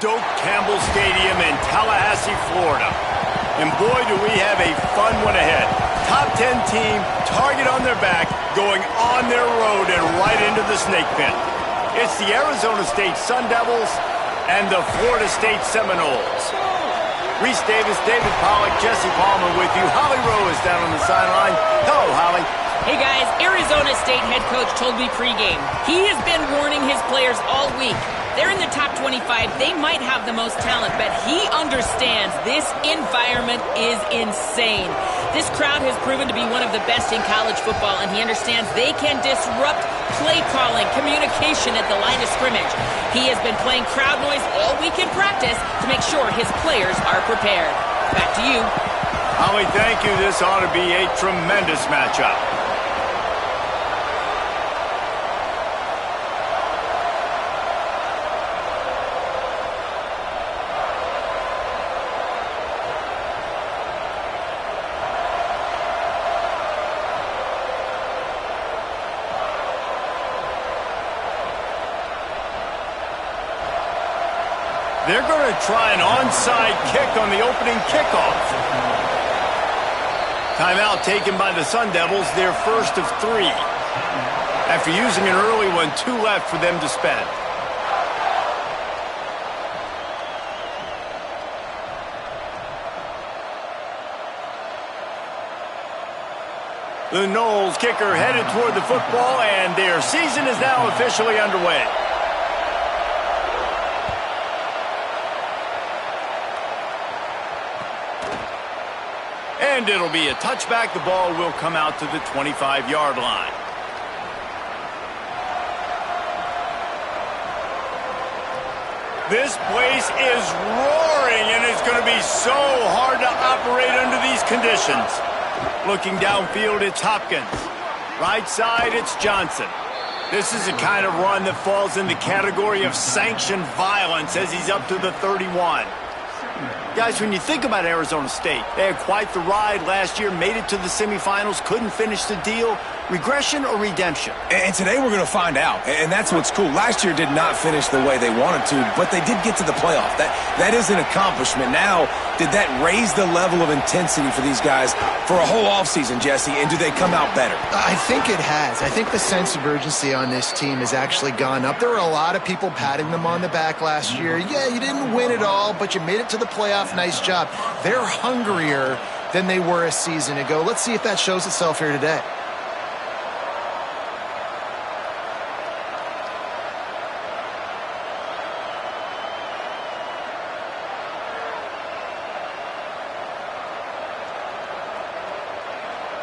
Doak Campbell Stadium in Tallahassee, Florida. And boy, do we have a fun one ahead. Top 10 team, target on their back, going on their road and right into the snake pit. It's the Arizona State Sun Devils and the Florida State Seminoles. Reese Davis, David Pollack, Jesse Palmer with you. Holly Rowe is down on the sideline. Hello, Holly. Hey guys, Arizona State head coach told me pregame he has been warning his players all week. They're in the top 25. They might have the most talent, but he understands this environment is insane. This crowd has proven to be one of the best in college football, and he understands they can disrupt play calling, communication at the line of scrimmage. He has been playing crowd noise all week in practice to make sure his players are prepared. Back to you. Holly, thank you. This ought to be a tremendous matchup. They're going to try an onside kick on the opening kickoff. Timeout taken by the Sun Devils, their first of 3. After using an early one, 2 left for them to spend. The Noles kicker headed toward the football, and their season is now officially underway. And it'll be a touchback. The ball will come out to the 25-yard line. This place is roaring, and it's going to be so hard to operate under these conditions. Looking downfield, it's Hopkins. Right side, it's Johnson. This is a kind of run that falls in the category of sanctioned violence as he's up to the 31. Guys, when you think about Arizona State, they had quite the ride last year, made it to the semifinals, couldn't finish the deal. Regression or redemption? And today we're going to find out, and that's what's cool. Last year did not finish the way they wanted to, but they did get to the playoff. That is an accomplishment. Now, did that raise the level of intensity for these guys for a whole offseason, Jesse, and do they come out better? I think it has. I think the sense of urgency on this team has actually gone up. There were a lot of people patting them on the back last year. Yeah, you didn't win it all, but you made it to the playoff. Nice job. They're hungrier than they were a season ago. Let's see if that shows itself here today.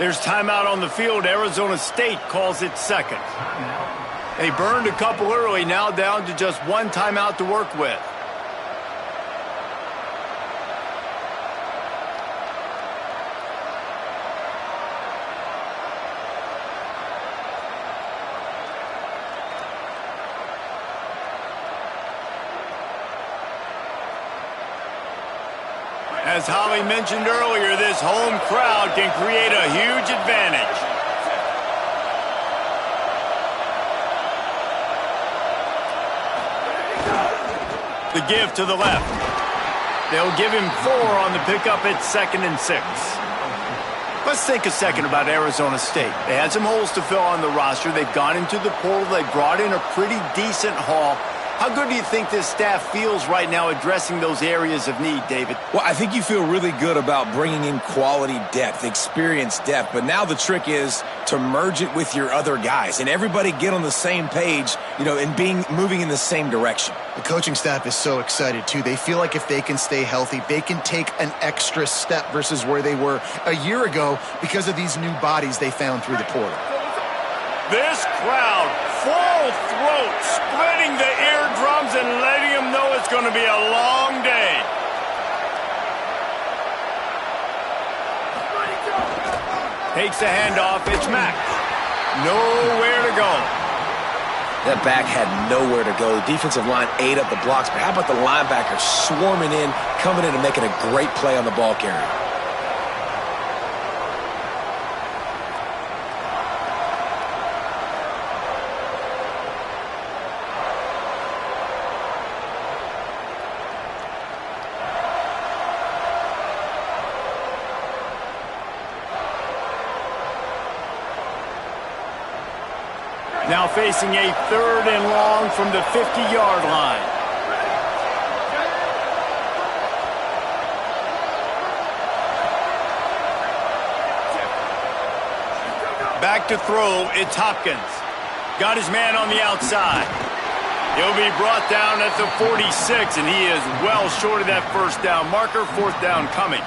There's timeout on the field. Arizona State calls it second. They burned a couple early, now down to just 1 timeout to work with. As Holly mentioned earlier, this home crowd can create a huge advantage. The give to the left. They'll give him 4 on the pickup at 2nd and 6. Let's think a second about Arizona State. They had some holes to fill on the roster. They've gone into the portal. They brought in a pretty decent haul. How good do you think this staff feels right now addressing those areas of need, David? Well, I think you feel really good about bringing in quality depth, experience depth, but now the trick is to merge it with your other guys and everybody get on the same page, and moving in the same direction. The coaching staff is so excited, too. They feel like if they can stay healthy, they can take an extra step versus where they were a year ago because of these new bodies they found through the portal. This crowd, full throat, splitting the eardrums and letting them know it's going to be a long day. Takes the handoff. It's Mack. Nowhere to go. That back had nowhere to go. The defensive line ate up the blocks, but how about the linebackers swarming in, coming in and making a great play on the ball carrier? Now facing a 3rd and long from the 50-yard line. Back to throw, it's Hopkins. Got his man on the outside. He'll be brought down at the 46, and he is well short of that first down marker. 4th down coming.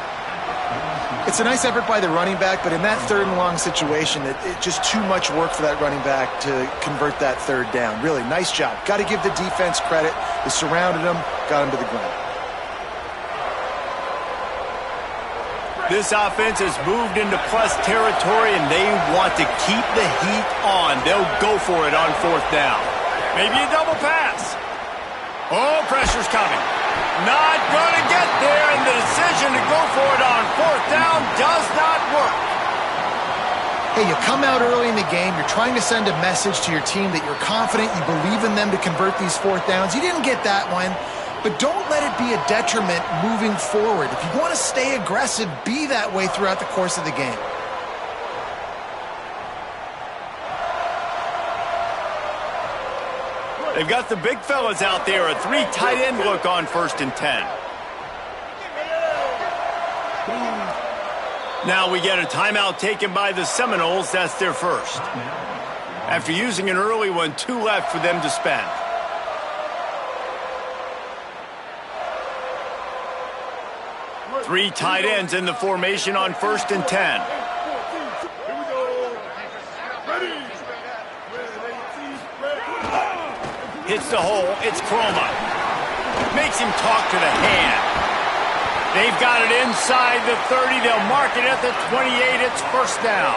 It's a nice effort by the running back, but in that 3rd and long situation, it's just too much work for that running back to convert that 3rd down. Really, nice job. Got to give the defense credit. They surrounded him, got him to the ground. This offense has moved into plus territory, and they want to keep the heat on. They'll go for it on 4th down. Maybe a double pass. Oh, pressure's coming. Not going to get there, and the decision to go for it on 4th down does not work. Hey, you come out early in the game, you're trying to send a message to your team that you're confident, you believe in them to convert these 4th downs. You didn't get that one, but don't let it be a detriment moving forward. If you want to stay aggressive, be that way throughout the course of the game. They've got the big fellas out there, a 3 tight end look on 1st and 10. Now we get a timeout taken by the Seminoles. That's their first. After using an early one, 2 left for them to spend. Three tight ends in the formation on 1st and 10. Hits the hole, it's Chroma. Makes him talk to the hand. They've got it inside the 30. They'll mark it at the 28. It's 1st down.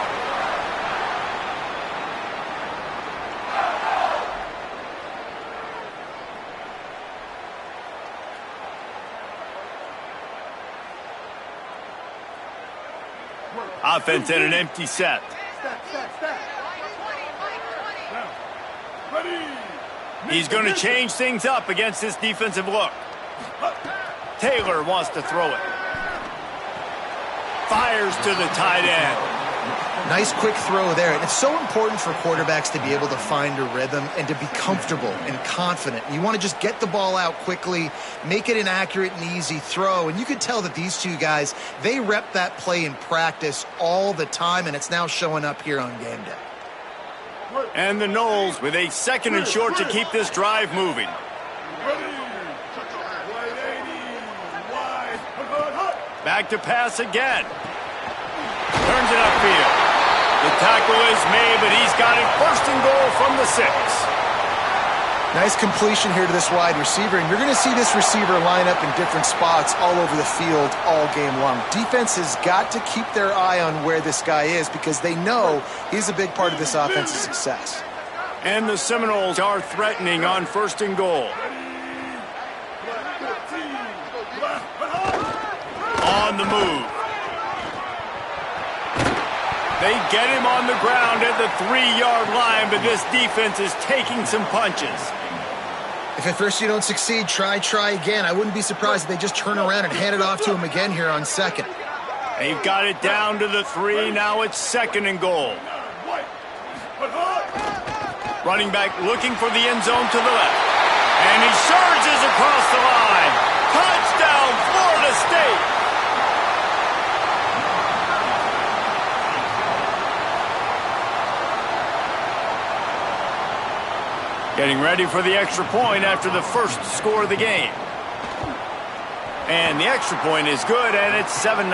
Offense at an empty set. He's going to change things up against this defensive look. Taylor wants to throw it. Fires to the tight end. Nice quick throw there. And it's so important for quarterbacks to be able to find a rhythm and to be comfortable and confident. You want to just get the ball out quickly, make it an accurate and easy throw. And you could tell that these two guys, they rep that play in practice all the time, and it's now showing up here on game day. And the Noles with a 2nd and short to keep this drive moving. Back to pass again. Turns it upfield. The tackle is made, but he's got it 1st and goal from the 6. Nice completion here to this wide receiver, and you're going to see this receiver line up in different spots all over the field all game long. Defense has got to keep their eye on where this guy is because they know he's a big part of this offense's success. And the Seminoles are threatening on 1st and goal. On the move. They get him on the ground at the 3-yard line, but this defense is taking some punches. If at first you don't succeed, try again. I wouldn't be surprised if they just turn around and hand it off to him again here on 2nd. They've got it down to the 3. Now it's 2nd and goal. Running back looking for the end zone to the left. And he surges across the line. Touchdown, Florida State. Getting ready for the extra point after the first score of the game. And the extra point is good, and it's 7-0.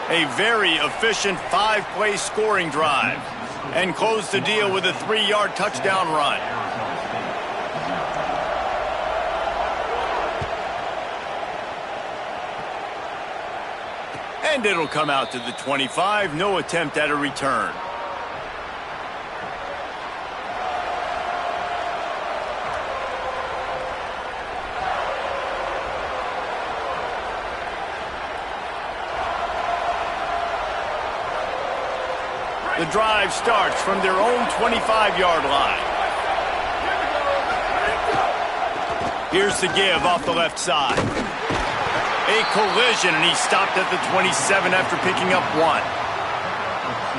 A very efficient 5-play scoring drive. And close the deal with a 3-yard touchdown run. And it'll come out to the 25. No attempt at a return. The drive starts from their own 25-yard line. Here's the give off the left side. A collision, and he stopped at the 27 after picking up 1.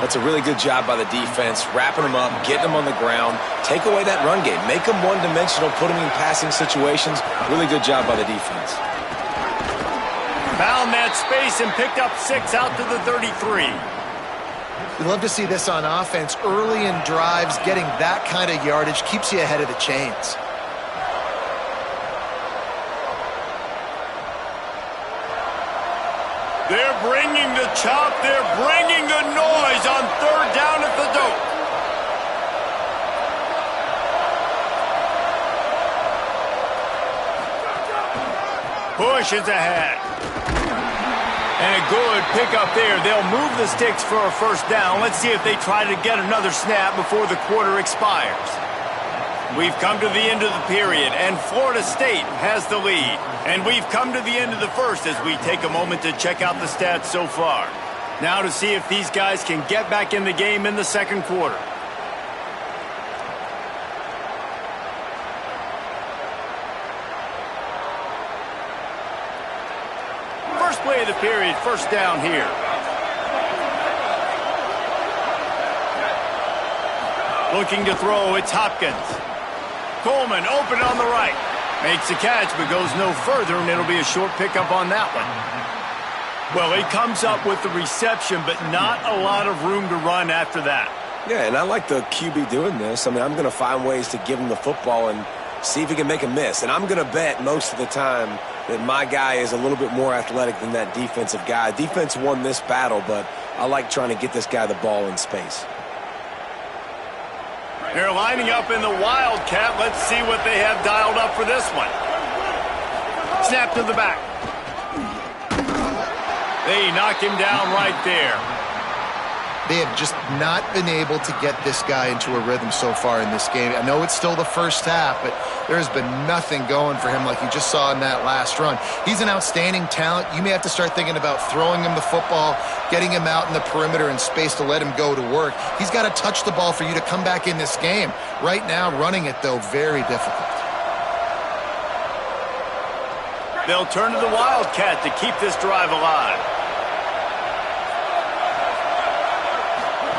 That's a really good job by the defense, wrapping them up, getting them on the ground, take away that run game, make them one-dimensional, put them in passing situations. Really good job by the defense. Found that space and picked up 6 out to the 33. We love to see this on offense. Early in drives, getting that kind of yardage keeps you ahead of the chains. They're bringing the chop. They're bringing the noise on 3rd down at the dope. Pushes ahead. And a good pickup there. They'll move the sticks for a 1st down. Let's see if they try to get another snap before the quarter expires. We've come to the end of the period, and Florida State has the lead. And we've come to the end of the first as we take a moment to check out the stats so far. Now to see if these guys can get back in the game in the 2nd quarter. First play of the period, 1st down here. Looking to throw, it's Hopkins. Coleman open on the right. Makes the catch, but goes no further, and it'll be a short pickup on that one. Well, he comes up with the reception, but not a lot of room to run after that. Yeah, and I like the QB doing this. I mean, I'm going to find ways to give him the football and see if he can make a miss. And I'm going to bet most of the time that my guy is a little bit more athletic than that defensive guy. Defense won this battle, but I like trying to get this guy the ball in space. They're lining up in the Wildcat. Let's see what they have dialed up for this one. Snap to the back. They knock him down right there. They have just not been able to get this guy into a rhythm so far in this game. I know it's still the 1st half, but there has been nothing going for him like you just saw in that last run. He's an outstanding talent. You may have to start thinking about throwing him the football, getting him out in the perimeter in space to let him go to work. He's got to touch the ball for you to come back in this game. Right now, running it, though, very difficult. They'll turn to the Wildcat to keep this drive alive.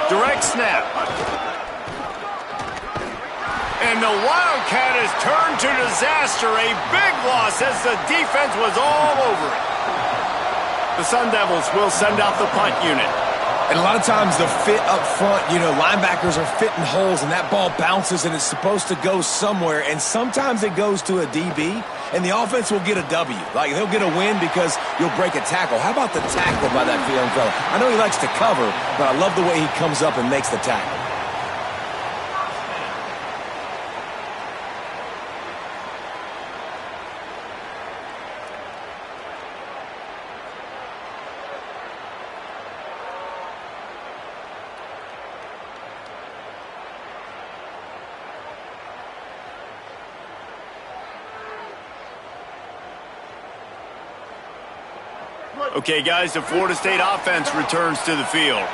Direct snap. And the Wildcat has turned to disaster. A big loss as the defense was all over it. The Sun Devils will send out the punt unit. And a lot of times the fit up front, you know, linebackers are fitting holes and that ball bounces and it's supposed to go somewhere. And sometimes it goes to a DB and the offense will get a W. Like they'll get a win because you'll break a tackle. How about the tackle by that young fella? I know he likes to cover, but I love the way he comes up and makes the tackle. Okay, guys, the Florida State offense returns to the field.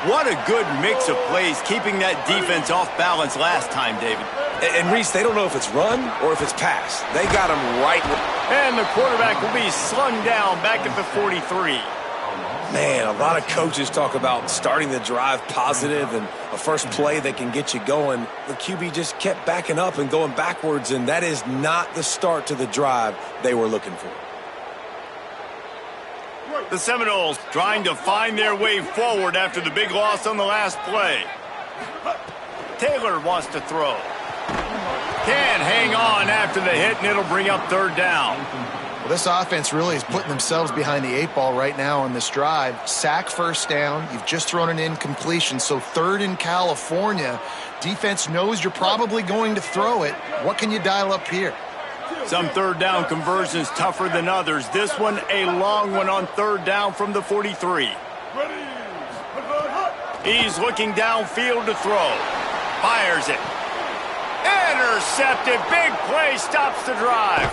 What a good mix of plays, keeping that defense off balance last time, David. And Reese, they don't know if it's run or if it's pass. They got him right. And the quarterback will be slung down back at the 43. Man, a lot of coaches talk about starting the drive positive and a first play that can get you going. The QB just kept backing up and going backwards, and that is not the start to the drive they were looking for. The Seminoles trying to find their way forward after the big loss on the last play. Taylor wants to throw. Can't hang on after the hit, and it'll bring up 3rd down. Well, this offense really is putting themselves behind the 8 ball right now on this drive. Sack 1st down. You've just thrown an incompletion, so 3rd in California. Defense knows you're probably going to throw it. What can you dial up here? Some 3rd down conversions tougher than others. This one a long one on 3rd down from the 43. He's looking downfield to throw. Fires it. Intercepted. Big play stops the drive.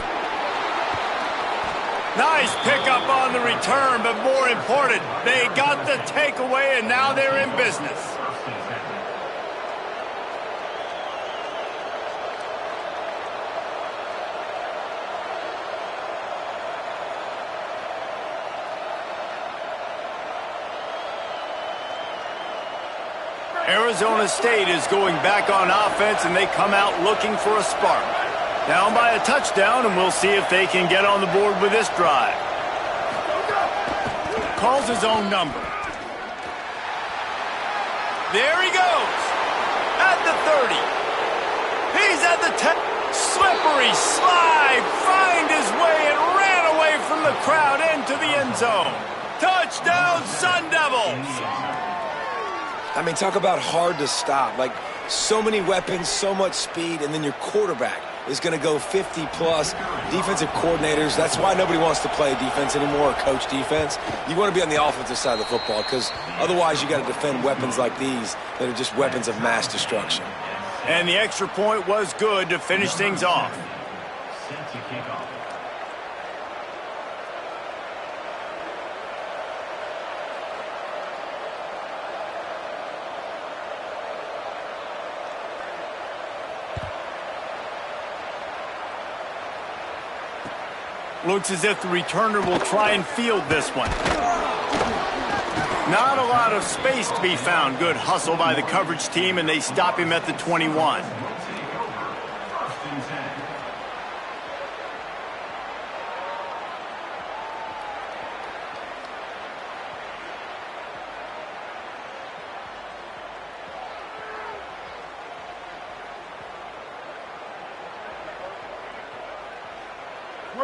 Nice pickup on the return, but more important, they got the takeaway and now they're in business. Arizona State is going back on offense, and they come out looking for a spark. Down by a touchdown, and we'll see if they can get on the board with this drive. Calls his own number. There he goes. At the 30. He's at the 10. Slippery slide. Find his way and ran away from the crowd into the end zone. Touchdown, Sun Devils. I mean, talk about hard to stop. Like, so many weapons, so much speed, and then your quarterback is going to go 50-plus. Defensive coordinators, that's why nobody wants to play defense anymore or coach defense. You want to be on the offensive side of the football because otherwise you got to defend weapons like these that are just weapons of mass destruction. And the extra point was good to finish things off. Set to kick off. Looks as if the returner will try and field this one. Not a lot of space to be found. Good hustle by the coverage team, and they stop him at the 21.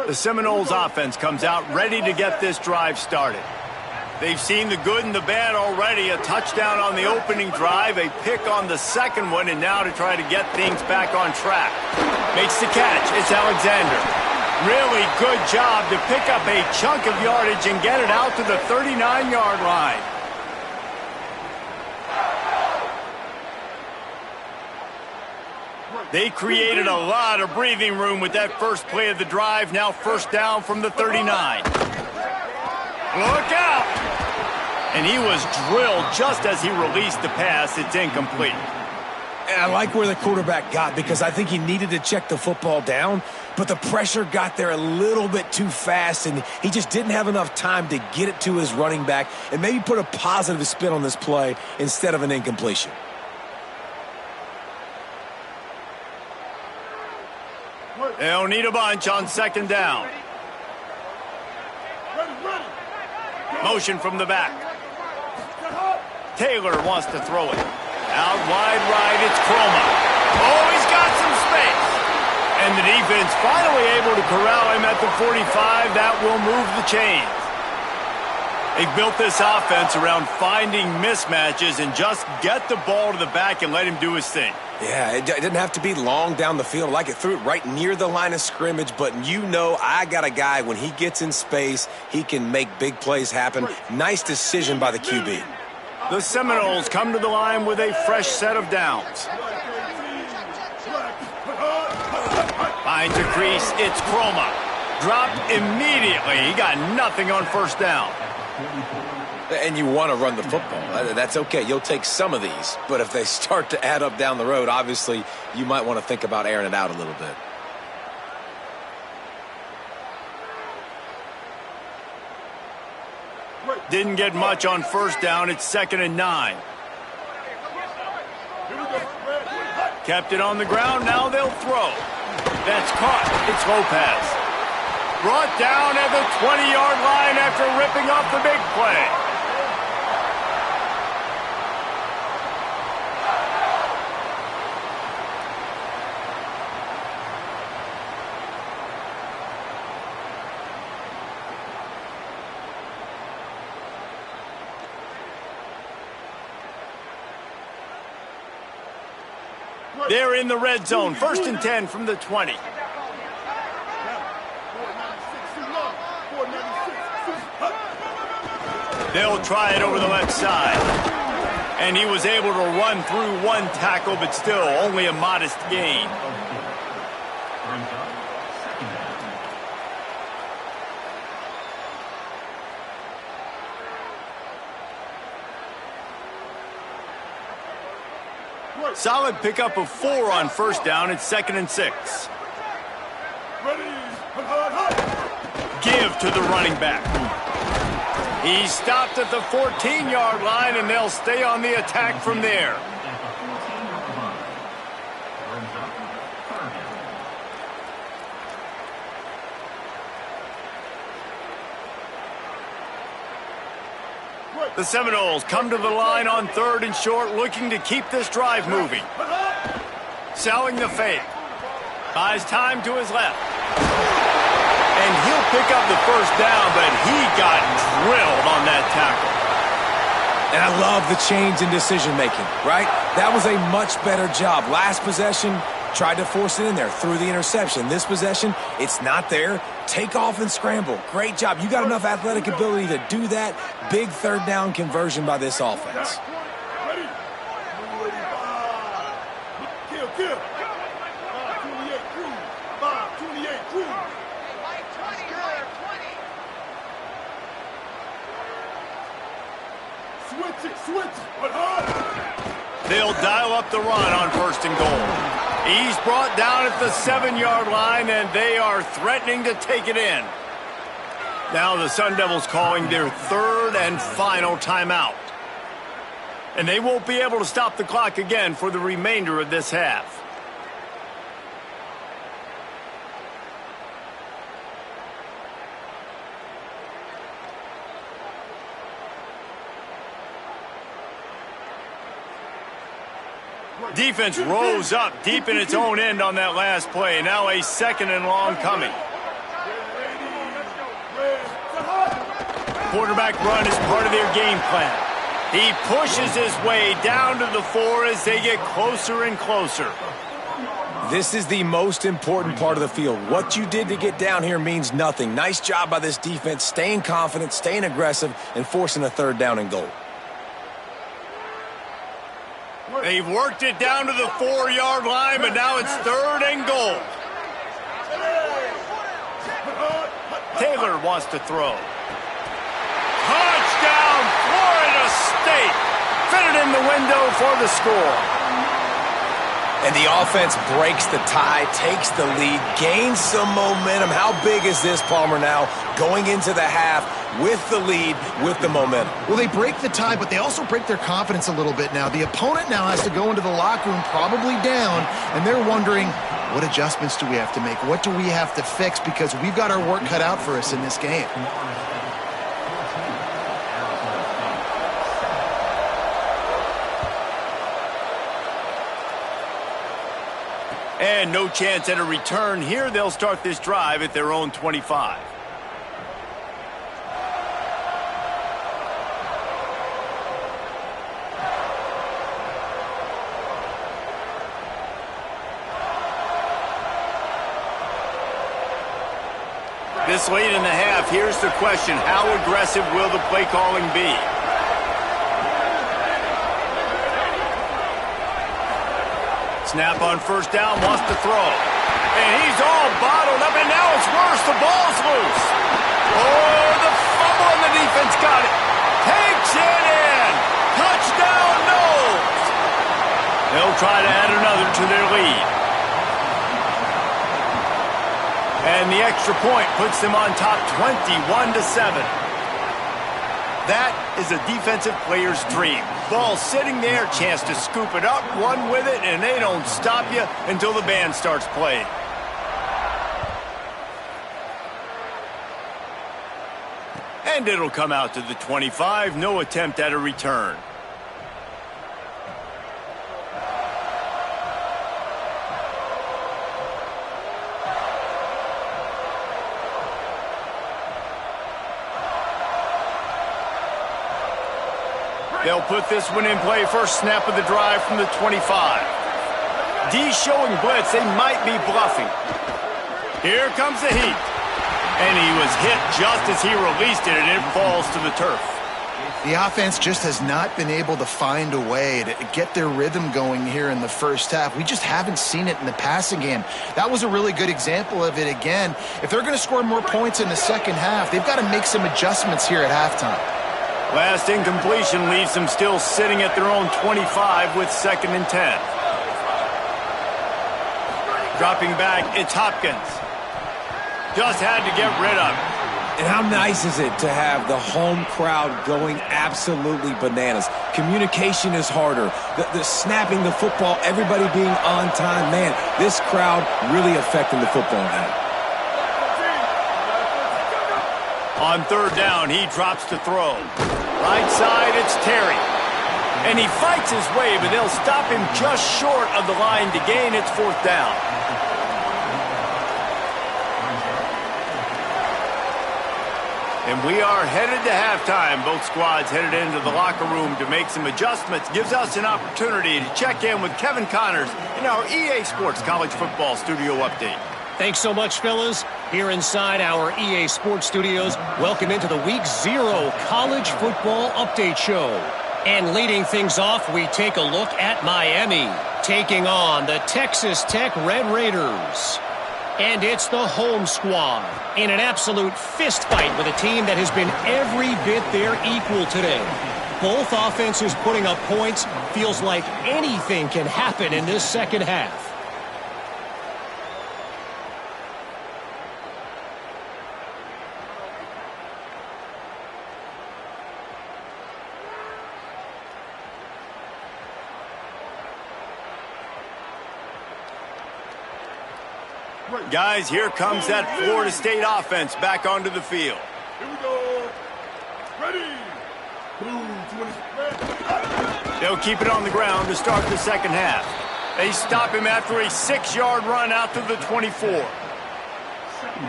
The Seminoles offense comes out ready to get this drive started. They've seen the good and the bad already. A touchdown on the opening drive, a pick on the second one, and now to try to get things back on track. Makes the catch. It's Alexander. Really good job to pick up a chunk of yardage and get it out to the 39-yard line. They created a lot of breathing room with that first play of the drive. Now first down from the 39. Look out! And he was drilled just as he released the pass. It's incomplete. And I like where the quarterback got because I think he needed to check the football down, but the pressure got there a little bit too fast, and he just didn't have enough time to get it to his running back and maybe put a positive spin on this play instead of an incompletion. They'll need a bunch on second down. Motion from the back. Taylor wants to throw it. Out wide right, it's Croma. Oh, he's got some space. And the defense finally able to corral him at the 45. That will move the chains. They've built this offense around finding mismatches and just get the ball to the back and let him do his thing. Yeah, it didn't have to be long down the field. Like it threw it right near the line of scrimmage, but you know I got a guy, when he gets in space, he can make big plays happen. Nice decision by the QB. The Seminoles come to the line with a fresh set of downs. Finds a crease, it's Croma. Dropped immediately. He got nothing on first down. And you want to run the football. That's okay. You'll take some of these. But if they start to add up down the road, obviously you might want to think about airing it out a little bit. Didn't get much on first down. It's 2nd and 9. Kept it on the ground. Now they'll throw. That's caught. It's Lopez. Brought down at the 20-yard line after ripping off the big play. They're in the red zone. 1st and 10 from the 20. They'll try it over the left side. And he was able to run through one tackle, but still only a modest gain. Solid pickup of 4 on first down. It's 2nd and 6. Give to the running back. He's stopped at the 14-yard line, and they'll stay on the attack from there. The Seminoles come to the line on 3rd and short, looking to keep this drive moving. Selling the fake. Buys time to his left. And he'll pick up the first down, but he got drilled on that tackle. And I love the change in decision-making, right? That was a much better job. Last possession, tried to force it in there through the interception. This possession, it's not there. Take off and scramble. Great job. You got enough athletic ability to do that. Big 3rd down conversion by this offense. They'll dial up the run on 1st and goal. He's brought down at the 7-yard line, and they are threatening to take it in. Now the Sun Devils calling their 3rd and final timeout. And they won't be able to stop the clock again for the remainder of this half. Defense rose up deep in its own end on that last play. Now a 2nd and long coming. Quarterback run is part of their game plan. He pushes his way down to the 4 as they get closer and closer. This is the most important part of the field. What you did to get down here means nothing. Nice job by this defense, staying confident, staying aggressive, and forcing a 3rd down and goal. They've worked it down to the 4-yard line, but now it's 3rd and goal. Taylor wants to throw. Touchdown, Florida State! Fitted in the window for the score. And the offense breaks the tie, takes the lead, gains some momentum. How big is this, Palmer, now going into the half with the lead, with the momentum? Well, they break the tie, but they also break their confidence a little bit now. The opponent now has to go into the locker room probably down, and they're wondering, what adjustments do we have to make? What do we have to fix? Because we've got our work cut out for us in this game. And no chance at a return here. They'll start this drive at their own 25. This late in the half, here's the question. How aggressive will the play calling be? Snap on 1st down, wants to throw. And he's all bottled up, and now it's worse. The ball's loose. Oh, the fumble, and the defense got it. Takes it in. Touchdown, Noles. They'll try to add another to their lead. And the extra point puts them on top 21-7. That is a defensive player's dream. Ball sitting there, chance to scoop it up, run with it, and they don't stop you until the band starts playing. And it'll come out to the 25, no attempt at a return. They'll put this one in play. First snap of the drive from the 25. D showing blitz. They might be bluffing. Here comes the heat. And he was hit just as he released it, and it falls to the turf. The offense just has not been able to find a way to get their rhythm going here in the first half. We just haven't seen it in the passing game. That was a really good example of it again. If they're going to score more points in the second half, they've got to make some adjustments here at halftime. Last incompletion leaves them still sitting at their own 25 with 2nd and 10. Dropping back, it's Hopkins. Just had to get rid of it. And how nice is it to have the home crowd going absolutely bananas? Communication is harder. The snapping the football, everybody being on time. Man, this crowd really affecting the football game. On third down, he drops to throw. Right side, it's Terry. And he fights his way, but they'll stop him just short of the line to gain its fourth down. And we are headed to halftime. Both squads headed into the locker room to make some adjustments. Gives us an opportunity to check in with Kevin Connors in our EA Sports College Football Studio Update. Thanks so much, fellas. Here inside our EA Sports Studios, welcome into the Week 0 College Football Update Show. And leading things off, we take a look at Miami, taking on the Texas Tech Red Raiders. And it's the home squad in an absolute fist fight with a team that has been every bit their equal today. Both offenses putting up points. Feels like anything can happen in this second half. Guys, here comes that Florida State offense back onto the field. Here we go. Ready. They'll keep it on the ground to start the second half. They stop him after a 6-yard run out to the 24.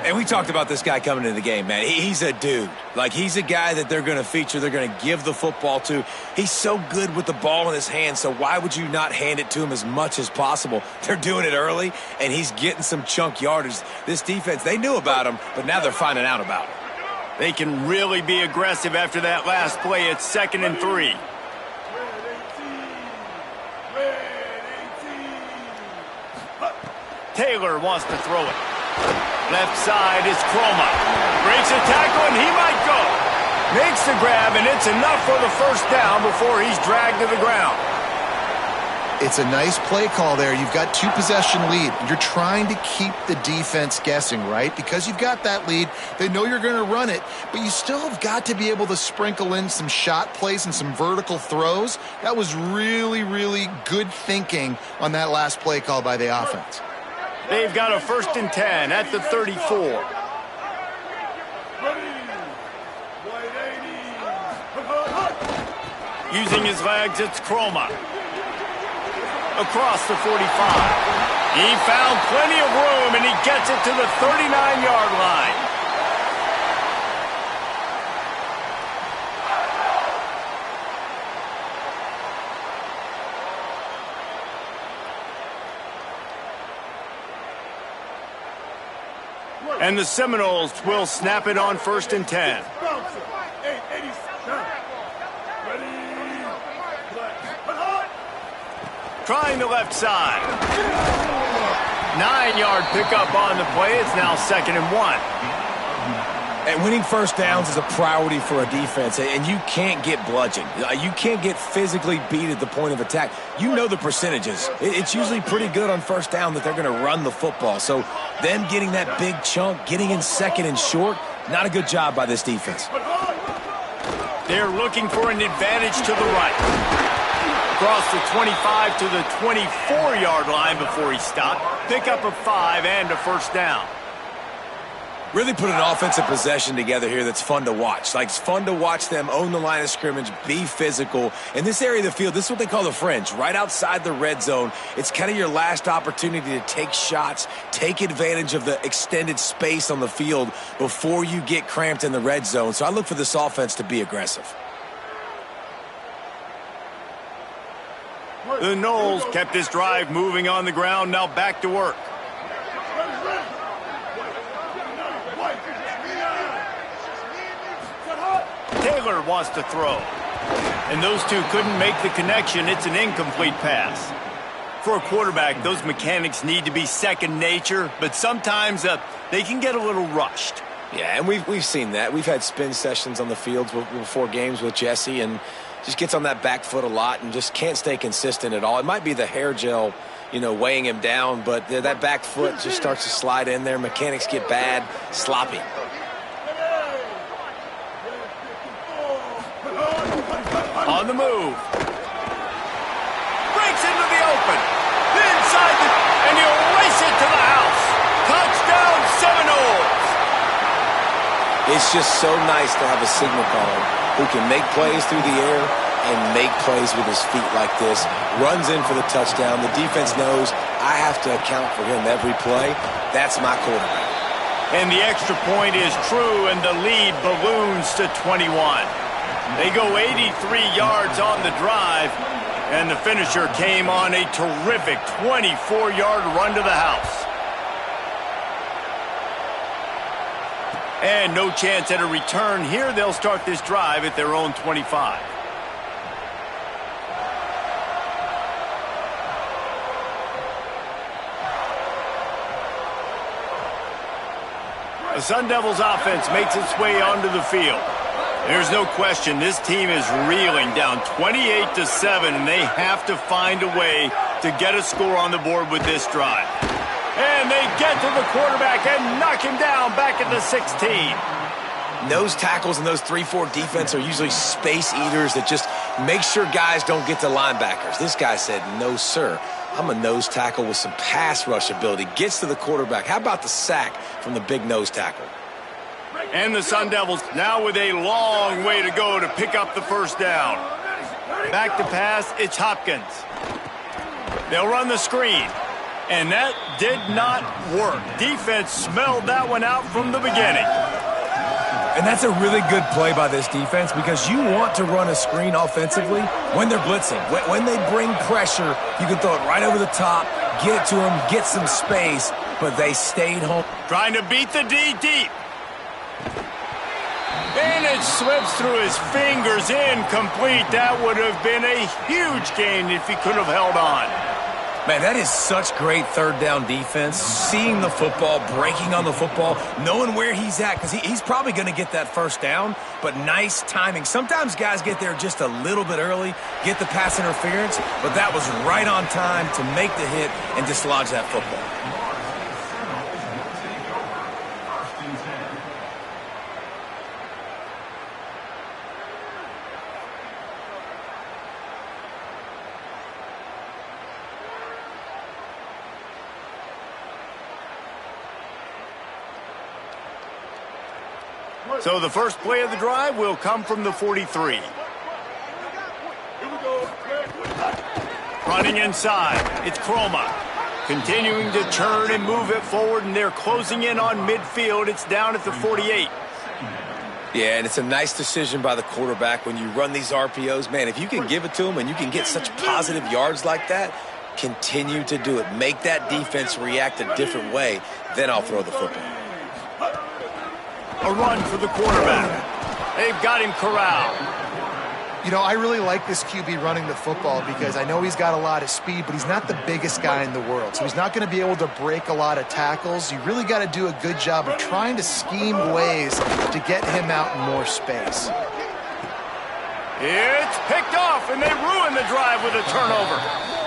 And we talked about this guy coming into the game, man. He's a dude. Like, he's a guy that they're going to feature, they're going to give the football to. He's so good with the ball in his hands, so why would you not hand it to him as much as possible? They're doing it early, and he's getting some chunk yardage. This defense, they knew about him, but now they're finding out about him. They can really be aggressive after that last play. It's 2nd and 3. Taylor wants to throw it. Left side is Croma. Breaks a tackle, and he might go. Makes the grab, and it's enough for the first down before he's dragged to the ground. It's a nice play call there. You've got 2-possession lead. You're trying to keep the defense guessing, right? Because you've got that lead, they know you're going to run it, but you still have got to be able to sprinkle in some shot plays and some vertical throws. That was really, really good thinking on that last play call by the offense. They've got a 1st and 10 at the 34. Using his legs, it's Croma. Across the 45. He found plenty of room, and he gets it to the 39-yard line. And the Seminoles will snap it on 1st and 10. Trying the left side. 9-yard pickup on the play. It's now 2nd and 1. And winning first downs is a priority for a defense, and you can't get bludgeoned. You can't get physically beat at the point of attack. You know the percentages. It's usually pretty good on first down that they're going to run the football. So them getting that big chunk, getting in 2nd and short, not a good job by this defense. They're looking for an advantage to the right. Across the 25 to the 24-yard line before he stopped. Pickup of 5 and a first down. Really put an offensive possession together here that's fun to watch. Like, it's fun to watch them own the line of scrimmage, be physical. In this area of the field, this is what they call the fringe, right outside the red zone. It's kind of your last opportunity to take shots, take advantage of the extended space on the field before you get cramped in the red zone. So I look for this offense to be aggressive. The Noles kept this drive moving on the ground, now back to work. Taylor wants to throw. And those two couldn't make the connection. It's an incomplete pass. For a quarterback, those mechanics need to be second nature, but sometimes they can get a little rushed. Yeah, and we've seen that. We've had spin sessions on the fields before games with Jesse, and just gets on that back foot a lot and just can't stay consistent at all. It might be the hair gel, weighing him down, but that back foot just starts to slide in there. Mechanics get bad, sloppy. On the move. Breaks into the open. Inside and he'll race it to the house. Touchdown Seminoles. It's just so nice to have a signal caller who can make plays through the air and make plays with his feet like this. Runs in for the touchdown. The defense knows I have to account for him every play. That's my quarterback. And the extra point is true, and the lead balloons to 21. They go 83 yards on the drive, and the finisher came on a terrific 24-yard run to the house. And no chance at a return here. They'll start this drive at their own 25. The Sun Devils offense makes its way onto the field. There's no question this team is reeling down 28-7, and they have to find a way to get a score on the board with this drive. And they get to the quarterback and knock him down back at the 16. Nose tackles in those 3-4 defense are usually space eaters that just make sure guys don't get to linebackers. This guy said, no, sir. I'm a nose tackle with some pass rush ability. Gets to the quarterback. How about the sack from the big nose tackle? And the Sun Devils now with a long way to go to pick up the first down. Back to pass, it's Hopkins. They'll run the screen. And that did not work. Defense smelled that one out from the beginning. And that's a really good play by this defense because you want to run a screen offensively when they're blitzing. When they bring pressure, you can throw it right over the top, get it to them, get some space, but they stayed home. Trying to beat the D deep. And it slips through his fingers, incomplete. That would have been a huge gain if he could have held on. Man, that is such great third down defense. Seeing the football, breaking on the football, knowing where he's at, because he's probably going to get that first down, but nice timing. Sometimes guys get there just a little bit early, get the pass interference, but that was right on time to make the hit and dislodge that football. So the first play of the drive will come from the 43. Running inside, it's Chroma. Continuing to turn and move it forward, and they're closing in on midfield. It's down at the 48. Yeah, and it's a nice decision by the quarterback when you run these RPOs. Man, if you can give it to them and you can get such positive yards like that, continue to do it. Make that defense react a different way, then I'll throw the football. A run for the quarterback. They've got him corralled. You know, I really like this QB running the football because I know he's got a lot of speed, but he's not the biggest guy in the world. So he's not going to be able to break a lot of tackles. You really got to do a good job of trying to scheme ways to get him out in more space. It's picked off, and they ruin the drive with a turnover.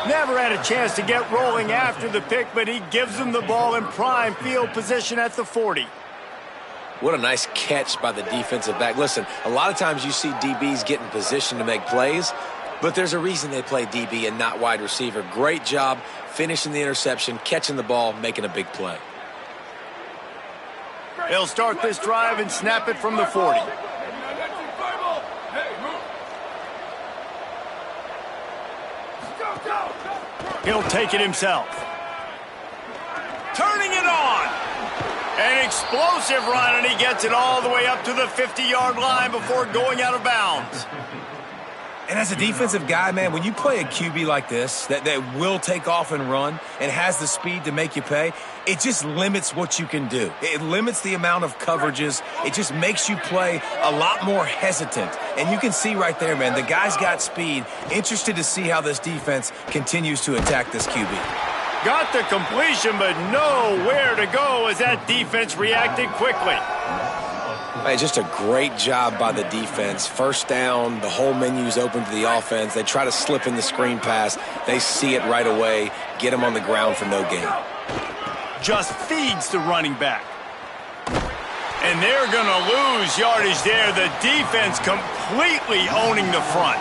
Never had a chance to get rolling after the pick, but he gives them the ball in prime field position at the 40. What a nice catch by the defensive back. Listen, a lot of times you see DBs get in position to make plays, but there's a reason they play DB and not wide receiver. Great job finishing the interception, catching the ball, making a big play. They'll start this drive and snap it from the 40. He'll take it himself. Turning it on. An explosive run, and he gets it all the way up to the 50-yard line before going out of bounds. And as a defensive guy, man, when you play a QB like this that will take off and run and has the speed to make you pay, it just limits what you can do. It limits the amount of coverages. It just makes you play a lot more hesitant. And you can see right there, man, the guy's got speed. Interested to see how this defense continues to attack this QB. Got the completion, but nowhere to go as that defense reacted quickly. Man, just a great job by the defense. First down, the whole menu's open to the offense. They try to slip in the screen pass. They see it right away, get them on the ground for no gain. Just feeds the running back. And they're going to lose yardage there. The defense completely owning the front.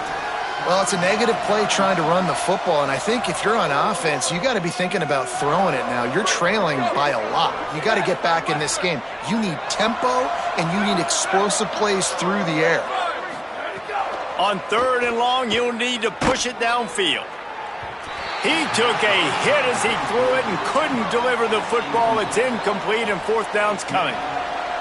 Well, it's a negative play trying to run the football, and I think if you're on offense, you got to be thinking about throwing it now. You're trailing by a lot. You got to get back in this game. You need tempo, and you need explosive plays through the air. On 3rd and long, you'll need to push it downfield. He took a hit as he threw it and couldn't deliver the football. It's incomplete, and 4th down's coming.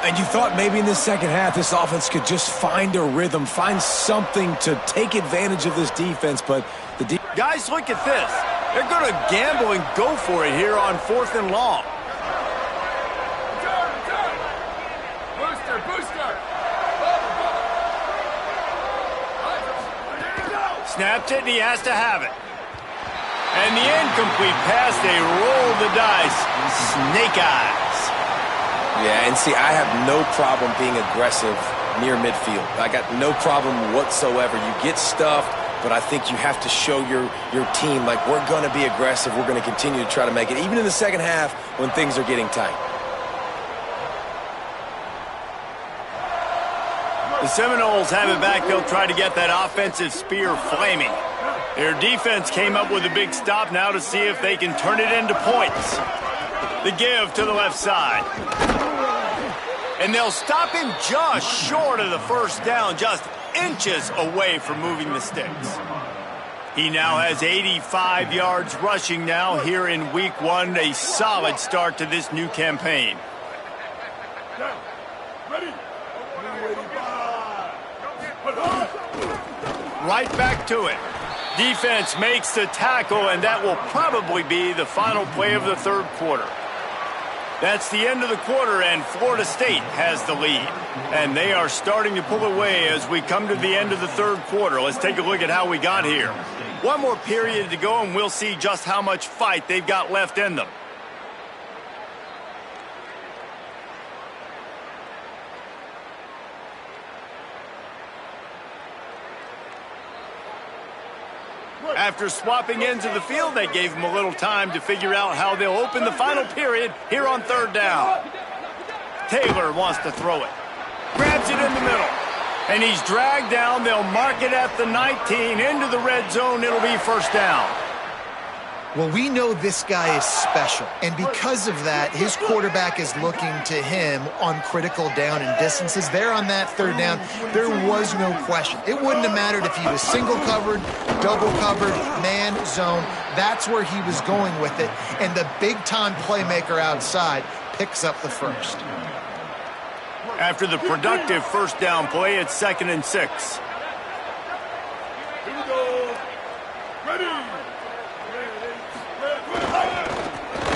And you thought maybe in the second half this offense could just find a rhythm, find something to take advantage of this defense, but the guys, look at this. They're going to gamble and go for it here on 4th and long. Booster. Snapped it, and he has to have it. And the incomplete pass, they roll the dice. Snake eyes. Yeah, and see, I have no problem being aggressive near midfield. I got no problem whatsoever. You get stuffed, but I think you have to show your team, like, we're going to be aggressive. We're going to continue to try to make it, even in the second half when things are getting tight. The Seminoles have it back. They'll try to get that offensive spear flaming. Their defense came up with a big stop now to see if they can turn it into points. The give to the left side. And they'll stop him just short of the 1st down, just inches away from moving the sticks. He now has 85 yards rushing now here in week 1, a solid start to this new campaign. Right back to it. Defense makes the tackle, and that will probably be the final play of the 3rd quarter. That's the end of the quarter, and Florida State has the lead. And they are starting to pull away as we come to the end of the 3rd quarter. Let's take a look at how we got here. One more period to go, and we'll see just how much fight they've got left in them. After swapping ends of the field, they gave him a little time to figure out how they'll open the final period here on 3rd down. Taylor wants to throw it. Grabs it in the middle. And he's dragged down. They'll mark it at the 19. Into the red zone. It'll be 1st down. Well, we know this guy is special, and because of that, his quarterback is looking to him on critical down and distances. There on that 3rd down, there was no question. It wouldn't have mattered if he was single covered, double covered, man, zone. That's where he was going with it, and the big-time playmaker outside picks up the 1st. After the productive 1st down play, it's 2nd and 6. Here we go. Ready.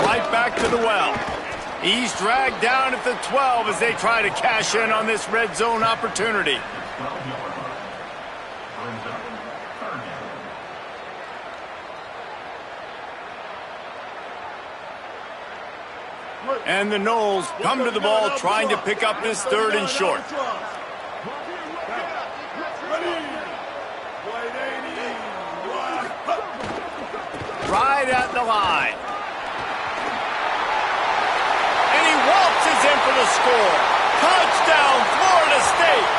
Right back to the well. He's dragged down at the 12 as they try to cash in on this red zone opportunity. And the Noles come to the ball trying to pick up this 3rd and short. Right at the line. And he waltzes in for the score. Touchdown, Florida State.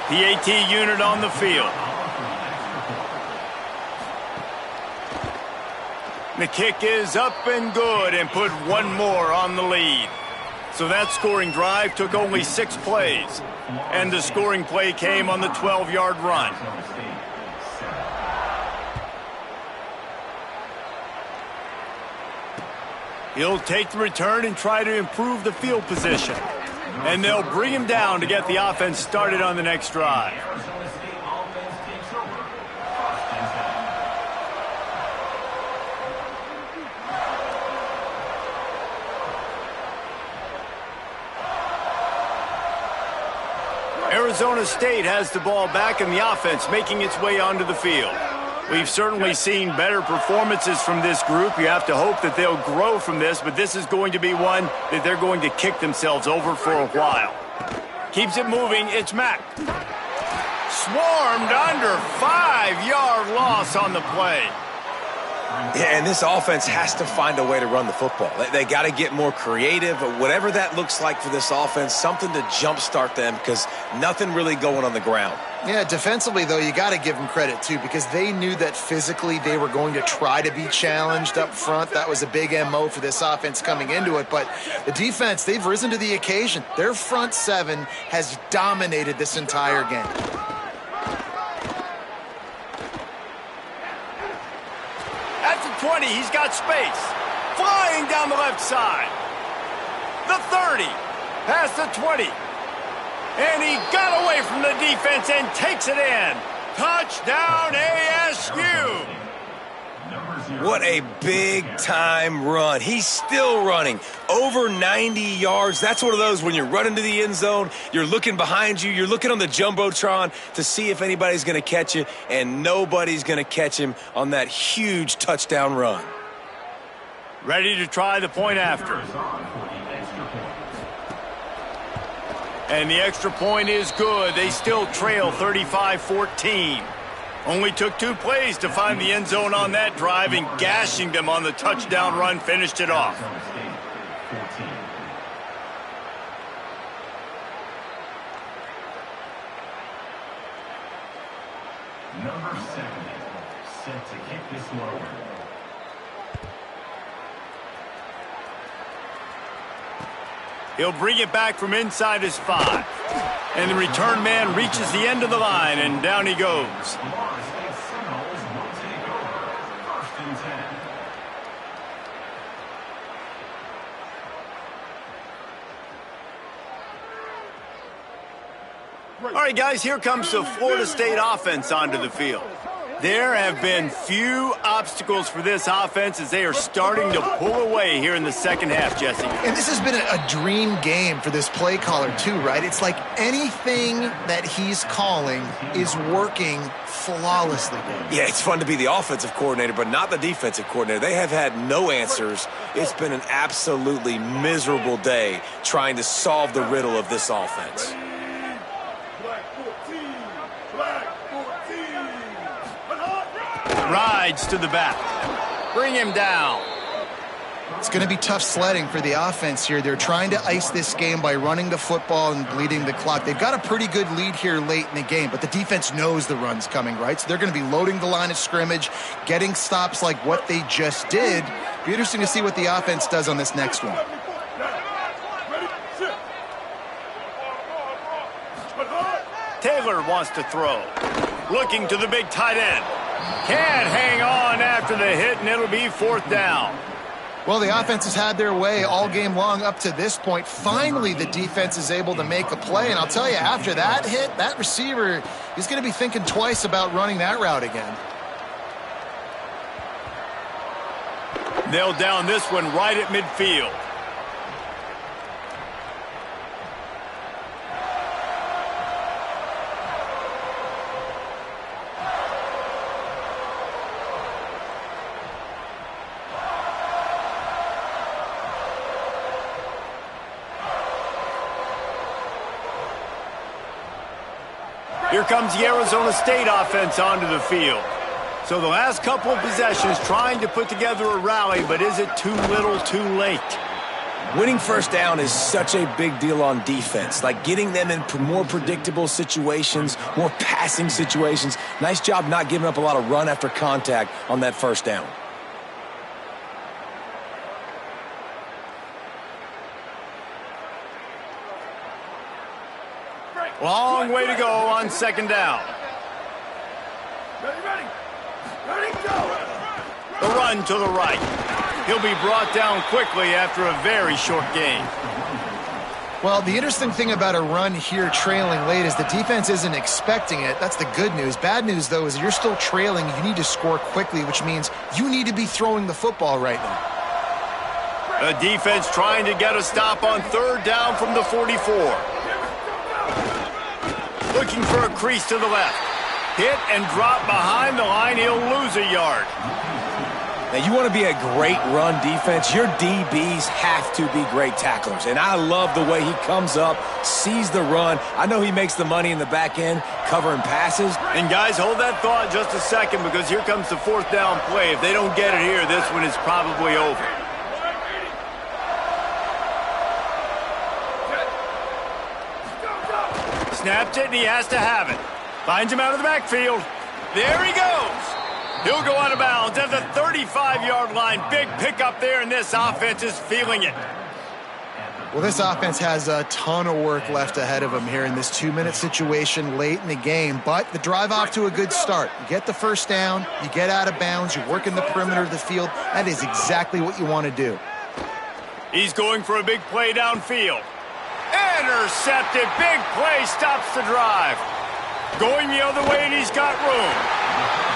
PAT unit on the field. The kick is up and good and put one more on the lead. So that scoring drive took only 6 plays. And the scoring play came on the 12-yard run. He'll take the return and try to improve the field position. And they'll bring him down to get the offense started on the next drive. Arizona State has the ball back in the offense, making its way onto the field. We've certainly seen better performances from this group. You have to hope that they'll grow from this, but this is going to be one that they're going to kick themselves over for a while. Keeps it moving. It's Mack. Swarmed under, 5-yard loss on the play. Yeah, and this offense has to find a way to run the football. They got to get more creative, whatever that looks like for this offense, something to jumpstart them because nothing really going on the ground. Yeah, defensively, though, you got to give them credit, too, because they knew that physically they were going to try to be challenged up front. That was a big MO for this offense coming into it. But the defense, they've risen to the occasion. Their front seven has dominated this entire game. At the 20, he's got space. Flying down the left side. The 30. Past the 20. And he got away from the defense and takes it in. Touchdown ASU. What a big-time run. He's still running. Over 90 yards. That's one of those when you're running to the end zone, you're looking behind you, you're looking on the Jumbotron to see if anybody's going to catch you, and nobody's going to catch him on that huge touchdown run. Ready to try the point after. And the extra point is good. They still trail 35-14. Only took 2 plays to find the end zone on that drive, and gashing them on the touchdown run finished it off. Number 7, set to kick this one over. He'll bring it back from inside his 5. And the return man reaches the end of the line, and down he goes. Florida State Seminoles will take over. 1st and 10. All right, guys, here comes the Florida State offense onto the field. There have been few obstacles for this offense as they are starting to pull away here in the second half, Jesse. And this has been a dream game for this play caller, too, right? It's like anything that he's calling is working flawlessly. Yeah, it's fun to be the offensive coordinator, but not the defensive coordinator. They have had no answers. It's been an absolutely miserable day trying to solve the riddle of this offense. Rides to the back. Bring him down. It's going to be tough sledding for the offense here. They're trying to ice this game by running the football and bleeding the clock. They've got a pretty good lead here late in the game, but the defense knows the run's coming, right? So they're going to be loading the line of scrimmage, getting stops like what they just did. Be interesting to see what the offense does on this next one. Taylor wants to throw. Looking to the big tight end. Can't hang on after the hit, and it'll be 4th down. Well, the offense has had their way all game long up to this point. Finally, the defense is able to make a play, and I'll tell you, after that hit, that receiver is going to be thinking twice about running that route again. They'll down this one right at midfield. Here comes the Arizona State offense onto the field. So the last couple of possessions trying to put together a rally, but is it too little too late? Winning first down is such a big deal on defense, like getting them in more predictable situations, more passing situations. Nice job not giving up a lot of run after contact on that first down. Long way to go on 2nd down. Ready, go! The run to the right. He'll be brought down quickly after a very short game. Well, the interesting thing about a run here trailing late is the defense isn't expecting it. That's the good news. Bad news, though, is you're still trailing. You need to score quickly, which means you need to be throwing the football right now. The defense trying to get a stop on 3rd down from the 44. Looking for a crease to the left. Hit and drop behind the line. He'll lose a yard. Now, you want to be a great run defense, your DBs have to be great tacklers. And I love the way he comes up, sees the run. I know he makes the money in the back end, covering passes. And guys, hold that thought just a second, because here comes the fourth down play. If they don't get it here, this one is probably over. Snapped it, and he has to have it. Finds him out of the backfield. There he goes. He'll go out of bounds at the 35-yard line. Big pickup there, and this offense is feeling it. Well, this offense has a ton of work left ahead of them here in this 2-minute situation late in the game, but the drive off to a good start. You get the first down, you get out of bounds, you work in the perimeter of the field. That is exactly what you want to do. He's going for a big play downfield. Intercepted. Big play stops the drive. Going the other way, and he's got room.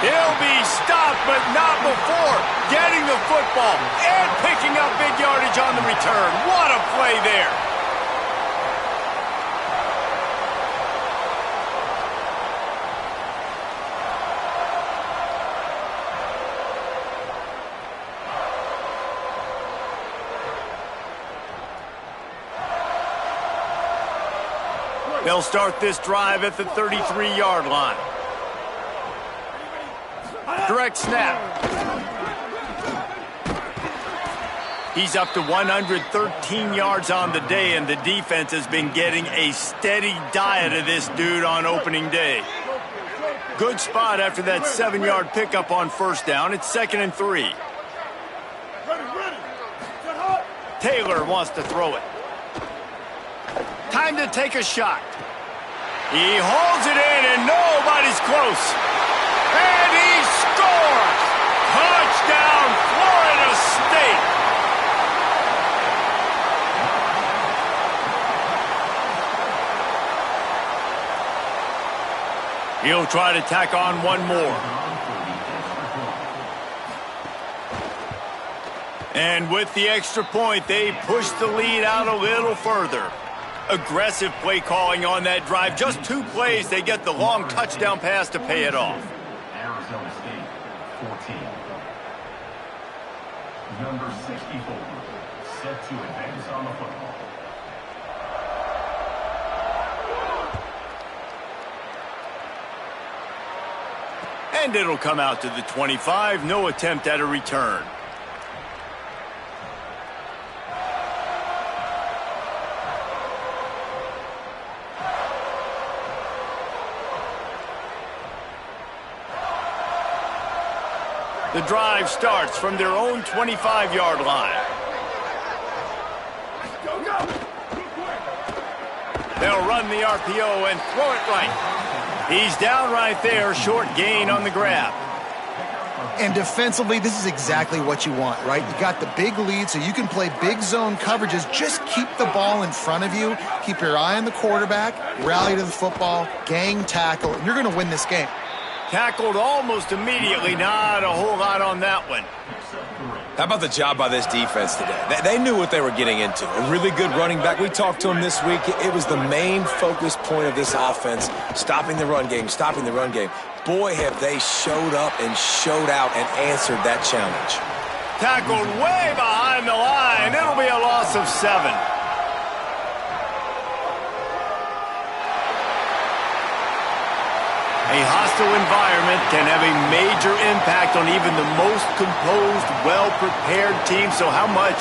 He'll be stopped, but not before getting the football and picking up big yardage on the return. What a play there. They'll start this drive at the 33-yard line. Direct snap. He's up to 113 yards on the day, and the defense has been getting a steady diet of this dude on opening day. Good spot after that 7-yard pickup on first down. It's 2nd and 3. Taylor wants to throw it. Time to take a shot. He holds it in, and nobody's close. And he scores! Touchdown, Florida State! He'll try to tack on one more. And with the extra point, they push the lead out a little further. Aggressive play calling on that drive. Just 2 plays, they get the long touchdown pass to pay it off. Arizona State, 14. Number 64, set to advance on the football. And it'll come out to the 25. No attempt at a return. The drive starts from their own 25-yard line. They'll run the RPO and throw it right. He's down right there, short gain on the grab. And defensively, this is exactly what you want, right? You got the big lead, so you can play big zone coverages. Just keep the ball in front of you. Keep your eye on the quarterback, rally to the football, gang tackle, and you're going to win this game. Tackled almost immediately. Not a whole lot on that one. How about the job by this defense today? They knew what they were getting into. A really good running back. We talked to him this week. It was the main focus point of this offense, stopping the run game, stopping the run game. Boy, have they showed up and showed out and answered that challenge. Tackled way behind the line. It'll be a loss of 7. A hostile environment can have a major impact on even the most composed, well-prepared team. So how much